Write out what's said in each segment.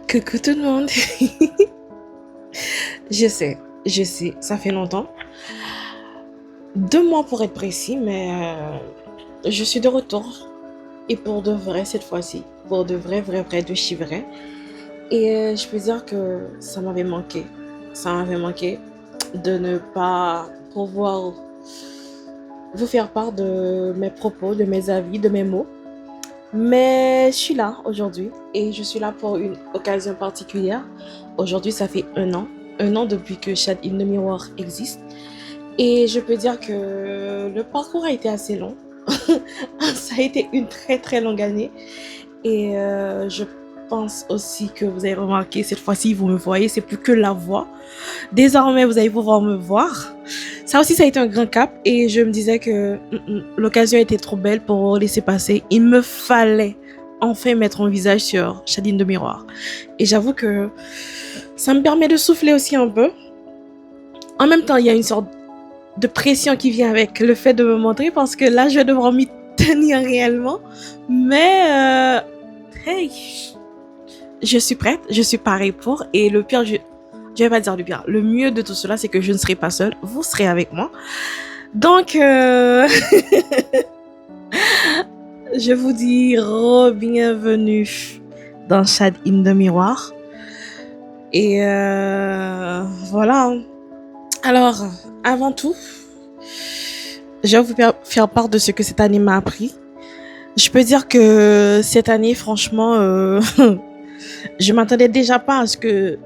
Coucou tout le monde. Je sais, ça fait longtemps. 2 mois pour être précis, mais je suis de retour. Et pour de vrai cette fois-ci. Pour de vrai, de chez vrai. Et je peux dire que ça m'avait manqué. Ça m'avait manqué de ne pas pouvoir vous faire part de mes propos, de mes avis, de mes mots. Mais je suis là aujourd'hui et je suis là pour une occasion particulière. Aujourd'hui, ça fait 1 an depuis que Chat in the Mirror existe. Et je peux dire que le parcours a été assez long. Ça a été une très longue année. Et je pense aussi que vous avez remarqué, cette fois-ci, vous me voyez, c'est plus que la voix. Désormais, vous allez pouvoir me voir. Ça aussi, ça a été un grand cap et je me disais que l'occasion était trop belle pour laisser passer. Il me fallait enfin mettre mon visage sur Chadine de Miroir. Et j'avoue que ça me permet de souffler aussi un peu. En même temps, il y a une sorte de pression qui vient avec le fait de me montrer parce que là, je vais devoir m'y tenir réellement. Mais, hey, je suis prête, je suis parée pour. Et le pire, je vais pas dire le pire. Le mieux de tout cela, c'est que je ne serai pas seule. Vous serez avec moi. Donc, je vous dis bienvenue dans Chat in the Miroir. Et voilà. Alors, avant tout, je vais vous faire part de ce que cette année m'a appris. Je peux dire que cette année, franchement, je m'attendais déjà pas à ce que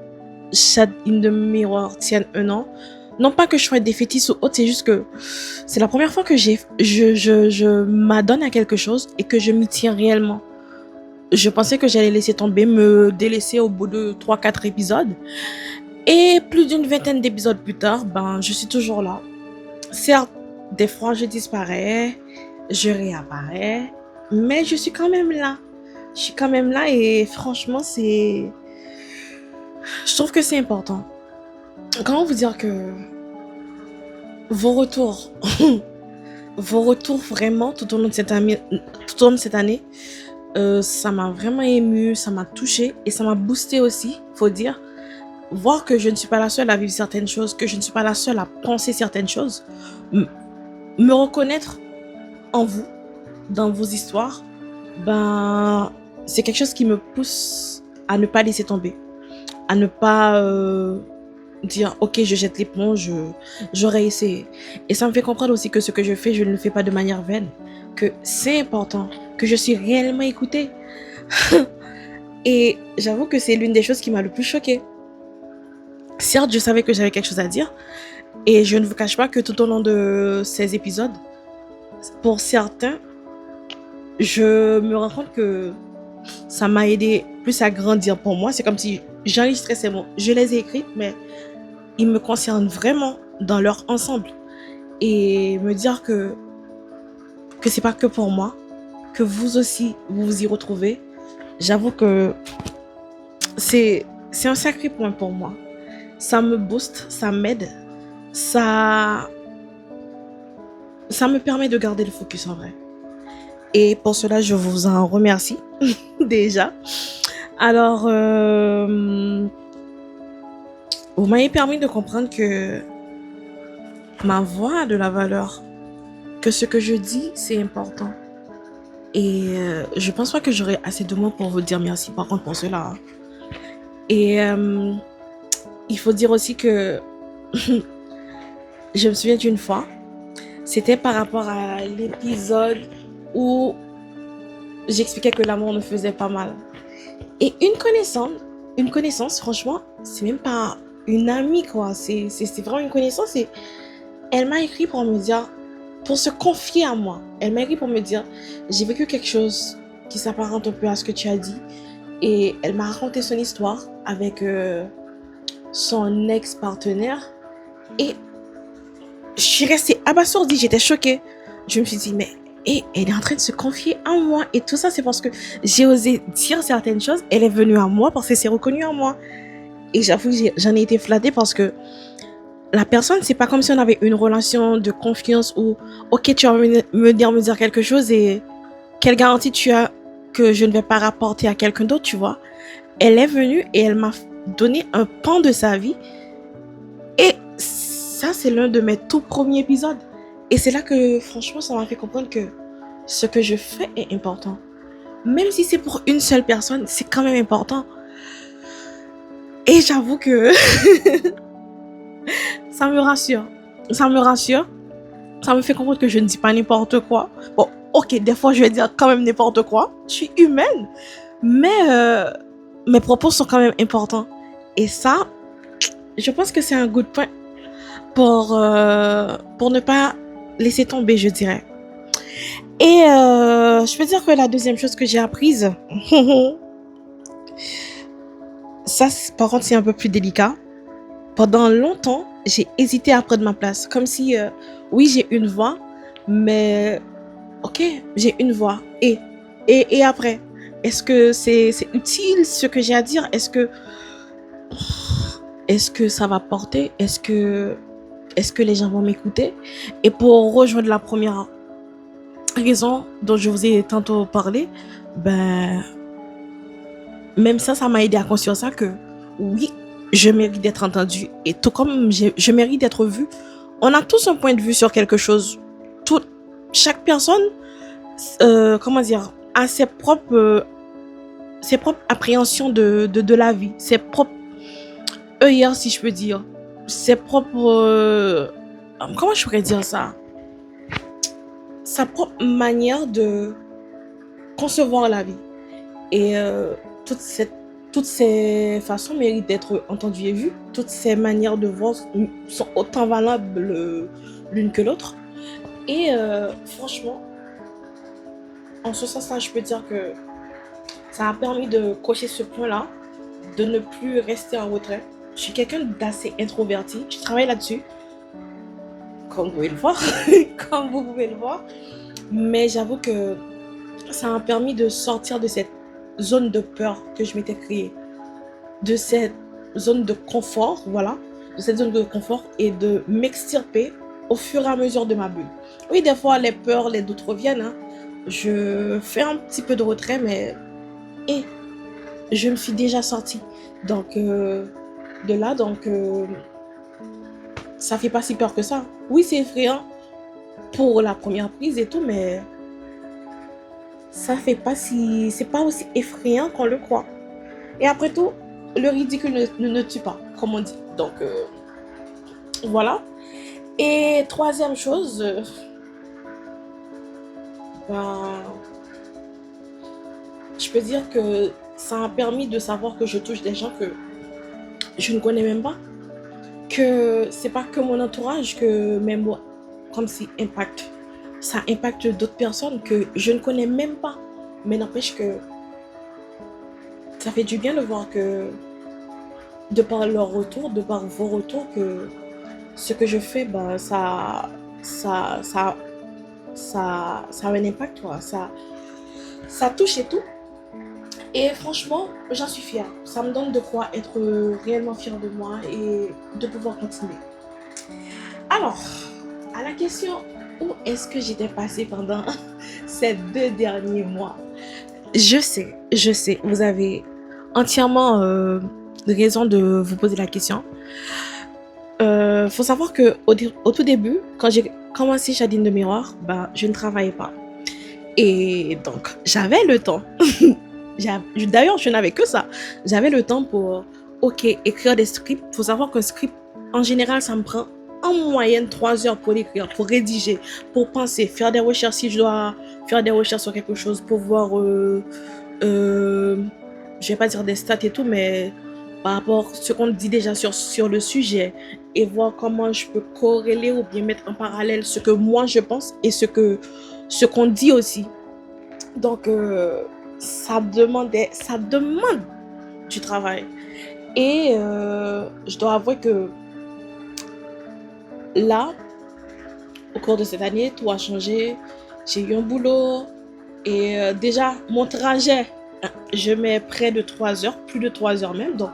Chat in the Mirror tienne 1 an. Non pas que je sois défaitiste ou autre, c'est juste que c'est la première fois que je m'adonne à quelque chose et que je m'y tiens réellement. Je pensais que j'allais laisser tomber, me délaisser au bout de 3-4 épisodes. Et plus d'une vingtaine d'épisodes plus tard, je suis toujours là. Certes, des fois je disparais, je réapparais, mais je suis quand même là. Je suis quand même là et franchement, je trouve que c'est important. Comment vous dire que vos retours, vos retours vraiment tout au long de cette année, ça m'a vraiment ému, ça m'a touché et ça m'a boosté aussi, faut dire. Voir que je ne suis pas la seule à vivre certaines choses, que je ne suis pas la seule à penser certaines choses, me reconnaître en vous, dans vos histoires, c'est quelque chose qui me pousse à ne pas laisser tomber, à ne pas dire ok, je jette l'éponge, j'aurais essayé. Et ça me fait comprendre aussi que ce que je fais, je ne le fais pas de manière vaine, que c'est important, que je suis réellement écoutée. Et j'avoue que c'est l'une des choses qui m'a le plus choquée. Certes, je savais que j'avais quelque chose à dire et je ne vous cache pas que tout au long de ces épisodes, pour certains, je me rends compte que ça m'a aidé plus à grandir pour moi. C'est comme si j'enregistrais ces mots. Je les ai écrits, mais ils me concernent vraiment dans leur ensemble. Et me dire que c'est pas que pour moi, que vous aussi, vous vous y retrouvez, j'avoue que c'est un sacré point pour moi. Ça me booste, ça m'aide, ça me permet de garder le focus en vrai. Et pour cela, je vous en remercie déjà. Alors, vous m'avez permis de comprendre que ma voix a de la valeur, que ce que je dis, c'est important. Et je pense pas que j'aurai assez de mots pour vous dire merci par contre pour cela. Et il faut dire aussi que je me souviens d'une fois, c'était par rapport à l'épisode où j'expliquais que l'amour me faisait pas mal. Et une connaissance, franchement, c'est même pas une amie quoi, c'est vraiment une connaissance. Et elle m'a écrit pour me dire, pour se confier à moi, elle m'a écrit pour me dire, j'ai vécu quelque chose qui s'apparente un peu à ce que tu as dit. Et elle m'a raconté son histoire avec son ex-partenaire. Et je suis restée abasourdie, j'étais choquée. Je me suis dit, mais elle est en train de se confier à moi. Et tout ça, c'est parce que j'ai osé dire certaines choses. Elle est venue à moi parce qu'elle s'est reconnue en moi. Et j'avoue, j'en ai été flattée parce que la personne, c'est pas comme si on avait une relation de confiance où, ok, tu vas me dire quelque chose et quelle garantie tu as que je ne vais pas rapporter à quelqu'un d'autre, tu vois. elle est venue et elle m'a donné un pan de sa vie. Et ça, c'est l'un de mes tout premiers épisodes. Et c'est là que, franchement, ça m'a fait comprendre que ce que je fais est important. Même si c'est pour une seule personne, c'est quand même important. Et j'avoue que ça me rassure. Ça me rassure. Ça me fait comprendre que je ne dis pas n'importe quoi. Bon, ok, des fois, je vais dire quand même n'importe quoi. Je suis humaine. Mais mes propos sont quand même importants. Et ça, je pense que c'est un good point pour ne pas laisser tomber, je dirais. Et je peux dire que la deuxième chose que j'ai apprise, ça, par contre, c'est un peu plus délicat. Pendant longtemps, j'ai hésité à prendre ma place. Comme si, oui, j'ai une voix, mais ok, j'ai une voix. Et après, est-ce que c'est utile ce que j'ai à dire? Est-ce que ça va porter? Est-ce que les gens vont m'écouter? Et pour rejoindre la première raison dont je vous ai tantôt parlé, ben, même ça m'a aidé à conscientiser ça que oui, je mérite d'être entendue et tout comme je mérite d'être vue. On a tous un point de vue sur quelque chose. Chaque personne, comment dire, a ses propres appréhensions de la vie, ses propres œillères, si je peux dire, ses propres, comment je pourrais dire ça, sa propre manière de concevoir la vie. Et toutes ces façons méritent d'être entendues et vues. Toutes ces manières de voir sont autant valables l'une que l'autre. Et franchement, en ce sens-là, je peux dire que ça a permis de cocher ce point-là, de ne plus rester en retrait. Je suis quelqu'un d'assez introverti. Je travaille là-dessus, comme vous pouvez le voir. Comme vous pouvez le voir. Mais j'avoue que ça m'a permis de sortir de cette zone de peur que je m'étais créée, de cette zone de confort, voilà, de cette zone de confort et de m'extirper au fur et à mesure de ma bulle. Oui, des fois, les peurs, les doutes reviennent. Hein. Je fais un petit peu de retrait, mais je me suis déjà sortie. Donc, de là, ça fait pas si peur que ça. Oui, c'est effrayant pour la première prise et tout, mais c'est pas aussi effrayant qu'on le croit. Et après tout, le ridicule ne tue pas, comme on dit. Donc, voilà. Et troisième chose, je peux dire que ça a permis de savoir que je touche des gens que je ne connais même pas. Que c'est pas que mon entourage que mes mots, comme si impactent. Ça impacte d'autres personnes que je ne connais même pas. Mais n'empêche que ça fait du bien de voir que, de par leur retour, de par vos retours, que ce que je fais, ça a un impact, quoi. Ça touche et tout. Et franchement, j'en suis fière. Ça me donne de quoi être réellement fière de moi et de pouvoir continuer. Alors, à la question où est-ce que j'étais passée pendant ces 2 derniers mois, je sais, vous avez entièrement raison de vous poser la question. Faut savoir que au tout début, quand j'ai commencé Shadine de Miroir, je ne travaillais pas. Et donc, j'avais le temps. D'ailleurs, je n'avais que ça. J'avais le temps pour, écrire des scripts. Faut savoir qu'un script, en général, ça me prend en moyenne 3 heures pour l'écrire, pour rédiger, pour penser, faire des recherches si je dois faire des recherches sur quelque chose, pour voir, je vais pas dire des stats et tout, mais par rapport à ce qu'on dit déjà sur le sujet et voir comment je peux corréler ou bien mettre en parallèle ce que moi je pense et ce qu'on dit aussi. Donc, ça demande du travail. Et je dois avouer que là, au cours de cette année, tout a changé. J'ai eu un boulot et déjà, mon trajet, je mets près de 3 heures, plus de 3 heures même. Donc,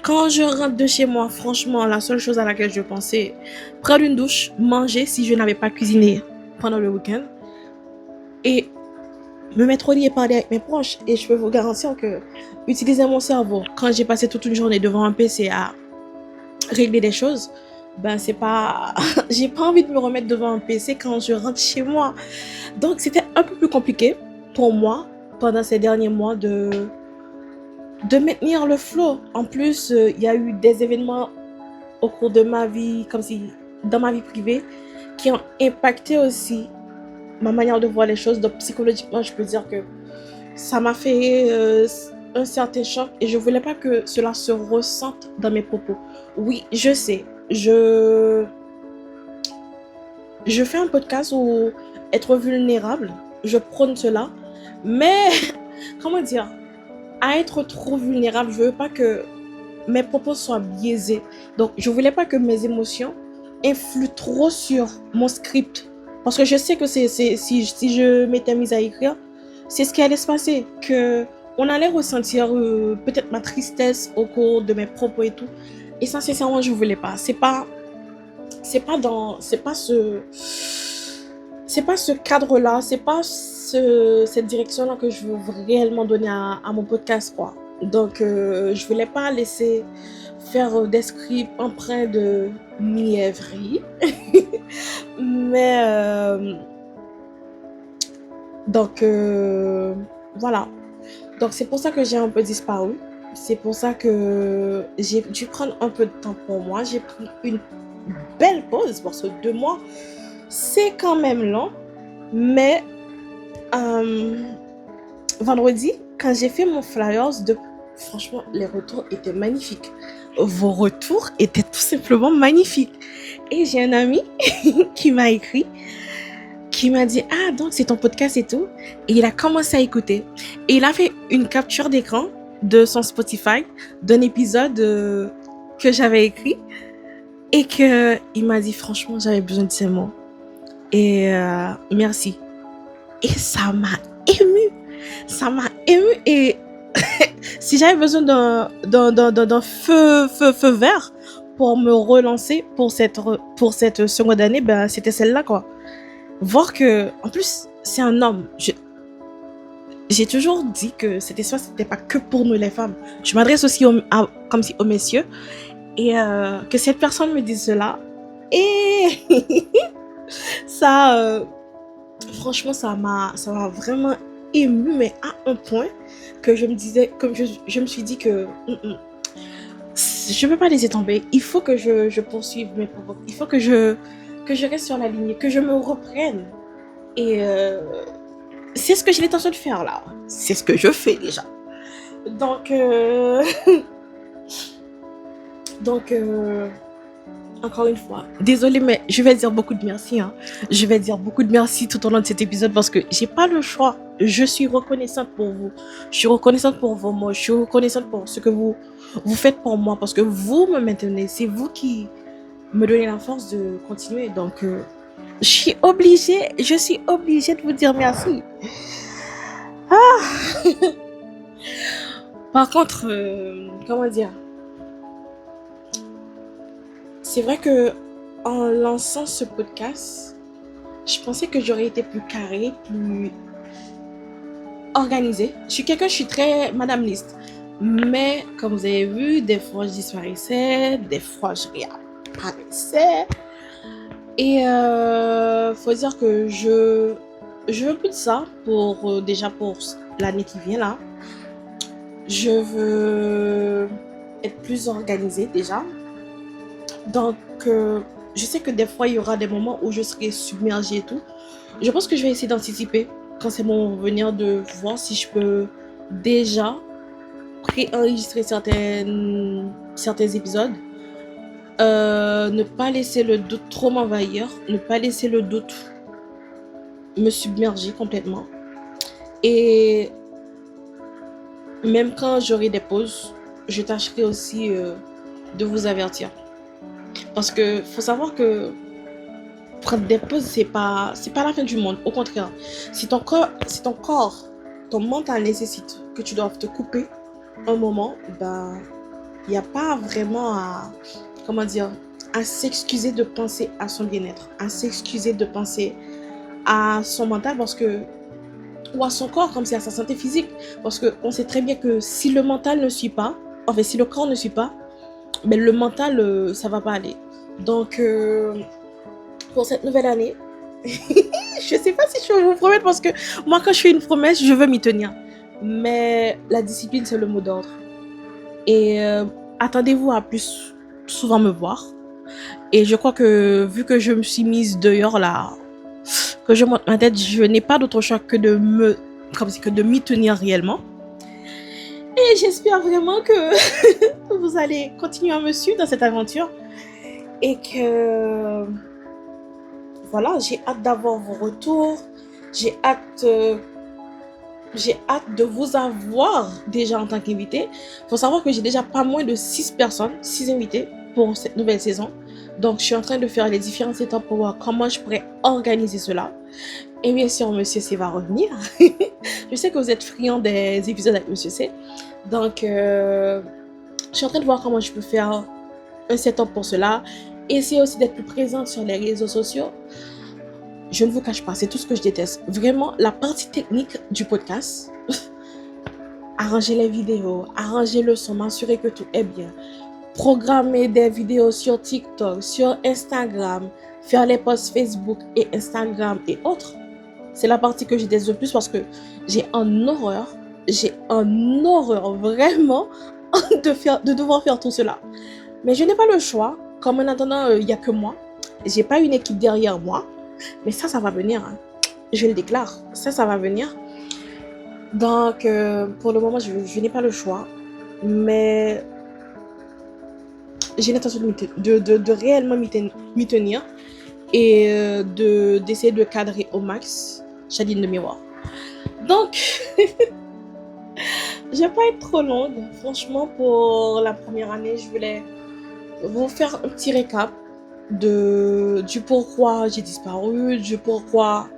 quand je rentre de chez moi, franchement, la seule chose à laquelle je pensais, prendre une douche, manger si je n'avais pas cuisiné pendant le week-end et me mettre au lit et parler avec mes proches. Et je peux vous garantir que utiliser mon cerveau quand j'ai passé toute une journée devant un PC à régler des choses, ben c'est pas, j'ai pas envie de me remettre devant un PC quand je rentre chez moi. Donc c'était un peu plus compliqué pour moi pendant ces derniers mois de maintenir le flow. En plus, il y a eu des événements au cours de ma vie, comme si dans ma vie privée, qui ont impacté aussi ma manière de voir les choses. Donc psychologiquement, je peux dire que ça m'a fait un certain choc et je voulais pas que cela se ressente dans mes propos. Oui, je sais, je fais un podcast où être vulnérable, je prône cela, mais comment dire, à être trop vulnérable, je veux pas que mes propos soient biaisés. Donc, je voulais pas que mes émotions influent trop sur mon script. Parce que je sais que si je m'étais mise à écrire, c'est ce qui allait se passer. Que on allait ressentir peut-être ma tristesse au cours de mes propos et tout. Et ça, sincèrement, je voulais pas. C'est pas ce cadre-là, c'est pas cette direction-là que je veux réellement donner à mon podcast, quoi. Donc, je voulais pas laisser faire des scripts empreints de mièvrerie. Mais, donc, voilà. Donc, c'est pour ça que j'ai un peu disparu. C'est pour ça que j'ai dû prendre un peu de temps pour moi. J'ai pris une belle pause parce que 2 mois, c'est quand même long. Mais vendredi, quand j'ai fait mon flyers, franchement, les retours étaient magnifiques. Vos retours étaient tout simplement magnifiques. Et j'ai un ami qui m'a écrit, qui m'a dit « Ah, donc c'est ton podcast et tout ?» Et il a commencé à écouter. Et il a fait une capture d'écran de son Spotify, d'un épisode que j'avais écrit. Et qu'il m'a dit « Franchement, j'avais besoin de ces mots. Et merci. » Et ça m'a émue. Ça m'a émue. Et si j'avais besoin d'un feu vert pour me relancer pour cette seconde année, ben c'était celle-là, quoi. Voir que, en plus, c'est un homme. J'ai toujours dit que cet espace, c'était pas que pour nous les femmes. Je m'adresse aussi comme si aux messieurs. Et que cette personne me dise cela. Et ça, franchement, ça m'a vraiment émue, mais à un point que je me disais, comme je me suis dit que je ne peux pas laisser tomber. Il faut que je poursuive mes propos. Il faut que je reste sur la ligne, que je me reprenne. Et c'est ce que j'ai l'intention de faire là. C'est ce que je fais déjà. Donc, encore une fois, désolée, mais je vais dire beaucoup de merci. Je vais dire beaucoup de merci tout au long de cet épisode parce que j'ai pas le choix. Je suis reconnaissante pour vous. Je suis reconnaissante pour vos mots. Je suis reconnaissante pour ce que vous faites pour moi parce que vous me maintenez. C'est vous qui me donnez la force de continuer. Donc, je suis obligée de vous dire merci. Par contre, comment dire? C'est vrai que en lançant ce podcast, je pensais que j'aurais été plus carrée, plus organisée. Je suis très Madame Liste. Mais comme vous avez vu, des fois je disparaissais, des fois je réapparaissais. Et faut dire que je veux plus de ça déjà pour l'année qui vient là. Je veux être plus organisée déjà. Donc, je sais que des fois, il y aura des moments où je serai submergée et tout. Je pense que je vais essayer d'anticiper quand c'est mon venir de voir si je peux déjà préenregistrer certains épisodes. Ne pas laisser le doute trop m'envahir. Ne pas laisser le doute me submerger complètement. Et même quand j'aurai des pauses, je tâcherai aussi de vous avertir. Parce que faut savoir que prendre des pauses, c'est pas la fin du monde. Au contraire, si ton corps, ton mental nécessite que tu doives te couper un moment, ben, il n'y a pas vraiment à s'excuser de penser à son bien-être, à s'excuser de penser à son mental parce que ou à son corps, comme c'est à sa santé physique. Parce qu'on sait très bien que si le mental ne suit pas, enfin si le corps ne suit pas, ben, le mental, ça va pas aller. Donc, pour cette nouvelle année, je sais pas si je vais vous promettre parce que moi, quand je fais une promesse, je veux m'y tenir. Mais la discipline, c'est le mot d'ordre. Et attendez-vous à plus souvent me voir. Et je crois que vu que je me suis mise dehors là, que je monte ma tête, je n'ai pas d'autre choix que de m'y tenir réellement. Et j'espère vraiment que vous allez continuer à me suivre dans cette aventure et que voilà, j'ai hâte d'avoir vos retours, j'ai hâte de vous avoir déjà en tant qu'invité. Il faut savoir que j'ai déjà pas moins de 6 personnes, 6 invités pour cette nouvelle saison. Donc, je suis en train de faire les différentes étapes pour voir comment je pourrais organiser cela. Et bien sûr, Monsieur C va revenir. Je sais que vous êtes friands des épisodes avec Monsieur C. Donc, je suis en train de voir comment je peux faire un setup pour cela. Essayer aussi d'être plus présente sur les réseaux sociaux. Je ne vous cache pas, c'est tout ce que je déteste. Vraiment, la partie technique du podcast, arranger les vidéos, arranger le son, m'assurer que tout est bien, programmer des vidéos sur TikTok, sur Instagram, faire les posts Facebook et Instagram et autres. C'est la partie que je déteste le plus parce que j'ai un horreur vraiment de devoir faire tout cela. Mais je n'ai pas le choix. Comme en attendant, il n'y a que moi. J'ai pas une équipe derrière moi. Mais ça va venir. Hein. Je le déclare. Ça va venir. Donc, pour le moment, je n'ai pas le choix. Mais j'ai l'intention de réellement m'y tenir. Et d'essayer de cadrer au max Shadine de Miroir. Donc, je vais pas être trop longue. Franchement, pour la première année, je voulais vous faire un petit récap du pourquoi j'ai disparu, du pourquoi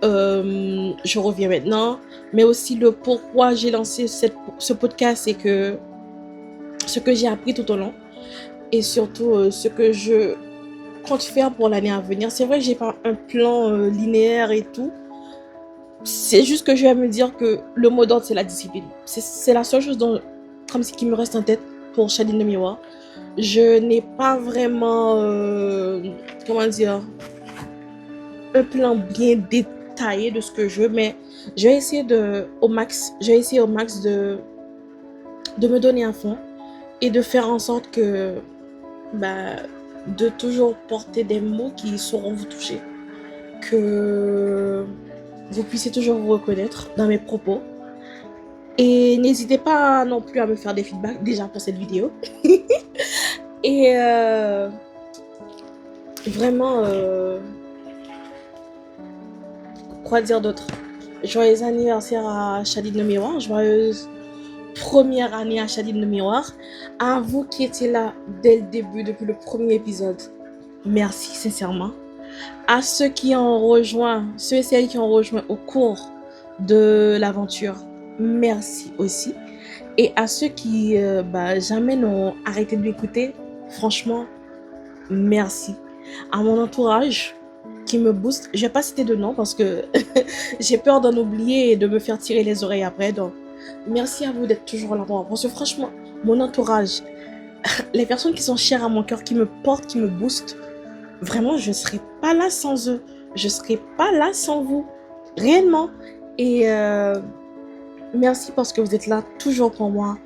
je reviens maintenant, mais aussi le pourquoi j'ai lancé ce podcast et que ce que j'ai appris tout au long et surtout ce que je compte faire pour l'année à venir. C'est vrai que j'ai pas un plan linéaire et tout. C'est juste que je vais me dire que le mot d'ordre c'est la discipline. C'est la seule chose comme qui me reste en tête pour Shadine de Miroir. Je n'ai pas vraiment, comment dire, un plan bien détaillé de ce que je veux, mais je vais essayer au max de me donner à fond et de faire en sorte que, de toujours porter des mots qui sauront vous toucher, que vous puissiez toujours vous reconnaître dans mes propos. Et n'hésitez pas non plus à me faire des feedbacks déjà pour cette vidéo. Et vraiment, quoi dire d'autre? Joyeux anniversaire à Shadine le Miroir, joyeuse première année à Shadine le Miroir. À vous qui étiez là dès le début, depuis le premier épisode, merci sincèrement. À ceux et celles qui ont rejoint au cours de l'aventure, merci aussi. Et à ceux qui jamais n'ont arrêté de m'écouter, franchement, merci. À mon entourage qui me booste, je vais pas citer de nom parce que j'ai peur d'en oublier et de me faire tirer les oreilles après. Donc, merci à vous d'être toujours là pour moi. Parce que franchement, mon entourage, les personnes qui sont chères à mon cœur, qui me portent, qui me boostent, vraiment, je serais pas là sans eux. Je serais pas là sans vous. Réellement. Et merci parce que vous êtes là toujours pour moi.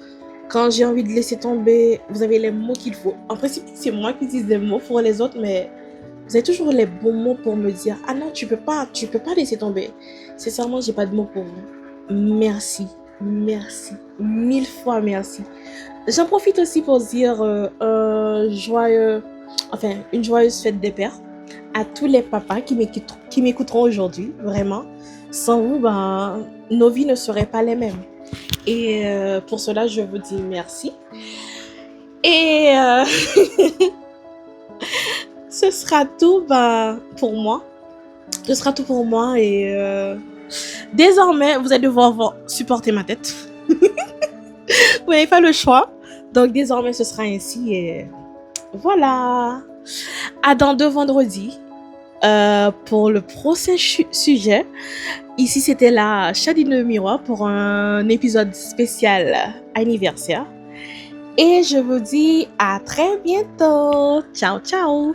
Quand j'ai envie de laisser tomber, vous avez les mots qu'il faut. En principe, c'est moi qui utilise des mots pour les autres, mais vous avez toujours les bons mots pour me dire « Ah non, tu peux pas laisser tomber. » Sincèrement, j'ai pas de mots pour vous. Merci, merci, 1000 fois merci. J'en profite aussi pour dire une joyeuse fête des pères à tous les papas qui m'écouteront aujourd'hui, vraiment. Sans vous, nos vies ne seraient pas les mêmes. Et pour cela, je vous dis merci. Et ce sera tout pour moi. Ce sera tout pour moi. Et désormais, vous allez devoir supporter ma tête. Vous n'avez pas le choix. Donc désormais, ce sera ainsi. Et voilà. À dans 2 vendredis. pour le prochain sujet. Ici, c'était la Chadine de Miroir pour un épisode spécial anniversaire. Et je vous dis à très bientôt. Ciao, ciao.